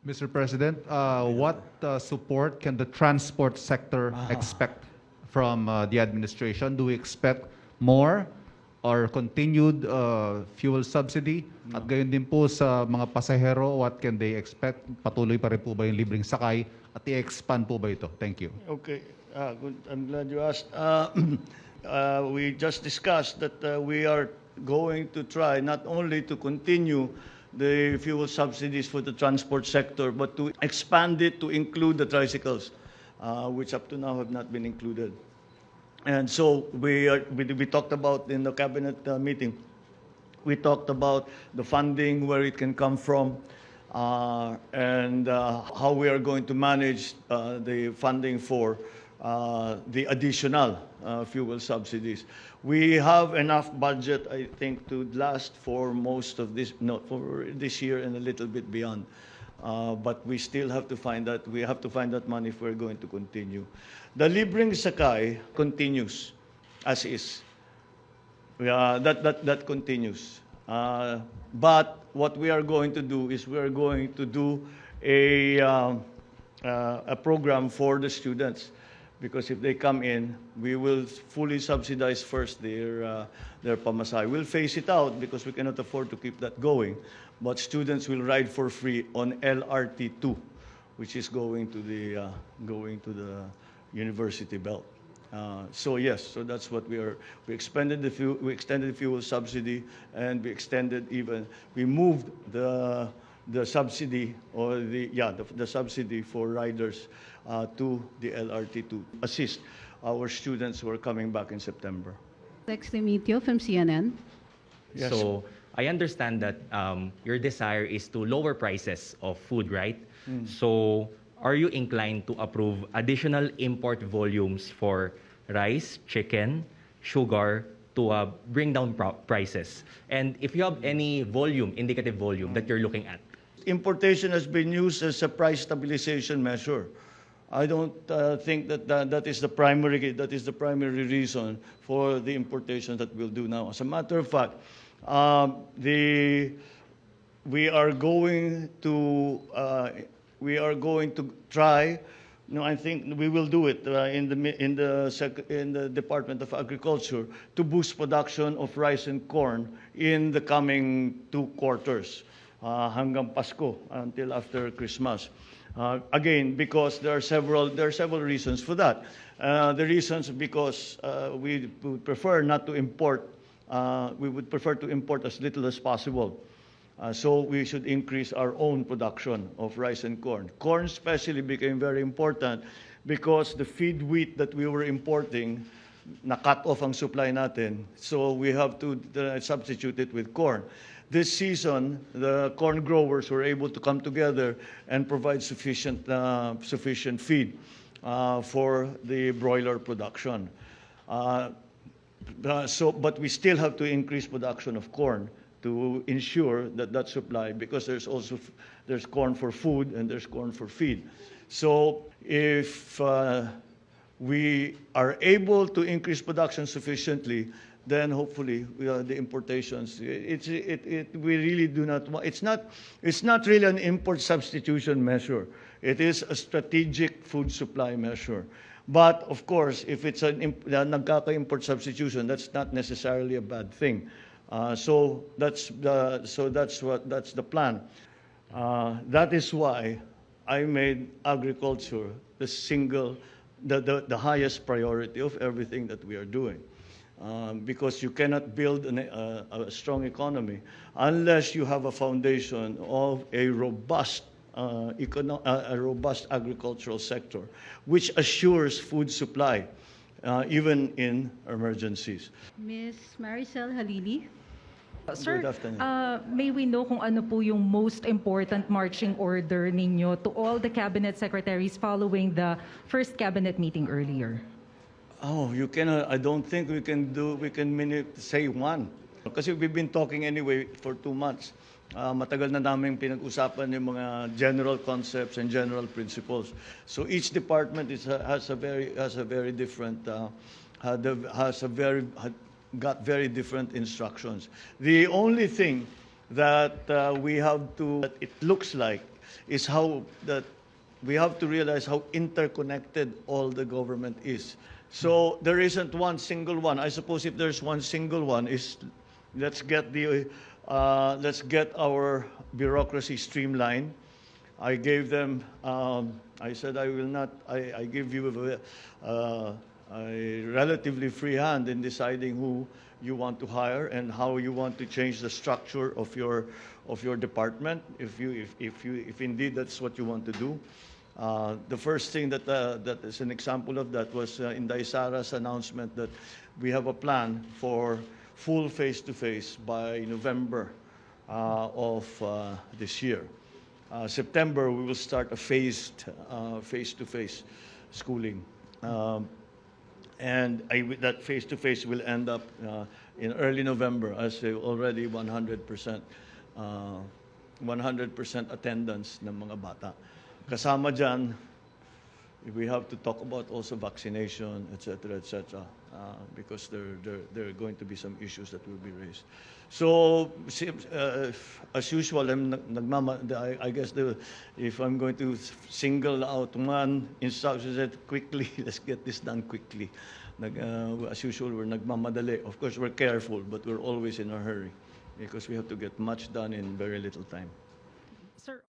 Mr. President, what support can the transport sector expect from the administration? Do we expect more or continued fuel subsidy? At gayon din po sa mga pasahero, what can they expect? Patuloy pa rin po ba yung libreng sakay? At i-expand po ba ito? Thank you. Okay, good. I'm glad you asked. We just discussed that we are going to try not only to continue the fuel subsidies for the transport sector, but to expand it to include the tricycles, which up to now have not been included. And so we talked about in the cabinet meeting, we talked about the funding, where it can come from, and how we are going to manage the funding for the additional fuel subsidies. We have enough budget, I think, to last for most of this, no, for this year and a little bit beyond. But we still have to find that. We have to find that money if we're going to continue. The libreng sakay continues as is. That continues. But what we are going to do is we are going to do a program for the students. Because if they come in, we will fully subsidize first their pamasahe. We'll phase it out because we cannot afford to keep that going. But students will ride for free on LRT2, which is going to the university belt. So yes, so that's what we are. We extended the fuel subsidy, and we moved the subsidy or the subsidy for riders to the LRT to assist our students who are coming back in September. Next to meet you from CNN. Yes. So I understand that your desire is to lower prices of food, right? So are you inclined to approve additional import volumes for rice, chicken, sugar to bring down prices? And if you have any volume, indicative volume that you're looking at? Importation has been used as a price stabilization measure. I don't think that is the primary reason for the importation that we'll do now. As a matter of fact, we are going to try. No, I think we will do it in the Department of Agriculture to boost production of rice and corn in the coming 2 quarters. Hanggang Pasko, until after Christmas. Again, because there are several reasons for that. The reasons because we would prefer not to import. We would prefer to import as little as possible. So we should increase our own production of rice and corn. Corn especially became very important because the feed wheat that we were importing, na-cut off ang supply natin. So we have to substitute it with corn. This season, the corn growers were able to come together and provide sufficient feed for the broiler production. But we still have to increase production of corn to ensure that supply, because there's corn for food and there's corn for feed. So if we are able to increase production sufficiently, then hopefully the importations. We really do not want. It's not really an import substitution measure. It is a strategic food supply measure. But of course, if it's nagkaka-import substitution, that's not necessarily a bad thing. So that's the plan. That is why I made agriculture the highest priority of everything that we are doing. Because you cannot build a strong economy unless you have a foundation of a robust agricultural sector, which assures food supply, even in emergencies. Ms. Maricel Halili. Sir, Good afternoon. may we know kung ano po yung most important marching order ninyo to all the cabinet secretaries following the first cabinet meeting earlier? Oh, you cannot. I don't think we can say one. Kasi we've been talking anyway for 2 months. Matagal na namin pinag-usapan yung mga general concepts and general principles. So each department got very different instructions. The only thing that it looks like is how that we have to realize how interconnected all the government is. So there isn't one single one. I suppose if there's one single one, is let's get our bureaucracy streamlined. I gave them. I said I will not. I give you a relatively free hand in deciding who you want to hire and how you want to change the structure of your department. If indeed that's what you want to do. The first thing that is an example of that was in Daisara's announcement that we have a plan for full face-to-face by November of this year. September, we will start a phased face-to-face schooling. And that face-to-face will end up in early November as already 100% attendance ng mga bata. Kasama dyan, we have to talk about also vaccination, etc., because there are going to be some issues that will be raised. So, as usual, I guess if I'm going to single out one instruction, that quickly, let's get this done quickly. As usual, we're nagmamadali. Of course, we're careful, but we're always in a hurry because we have to get much done in very little time. Sir,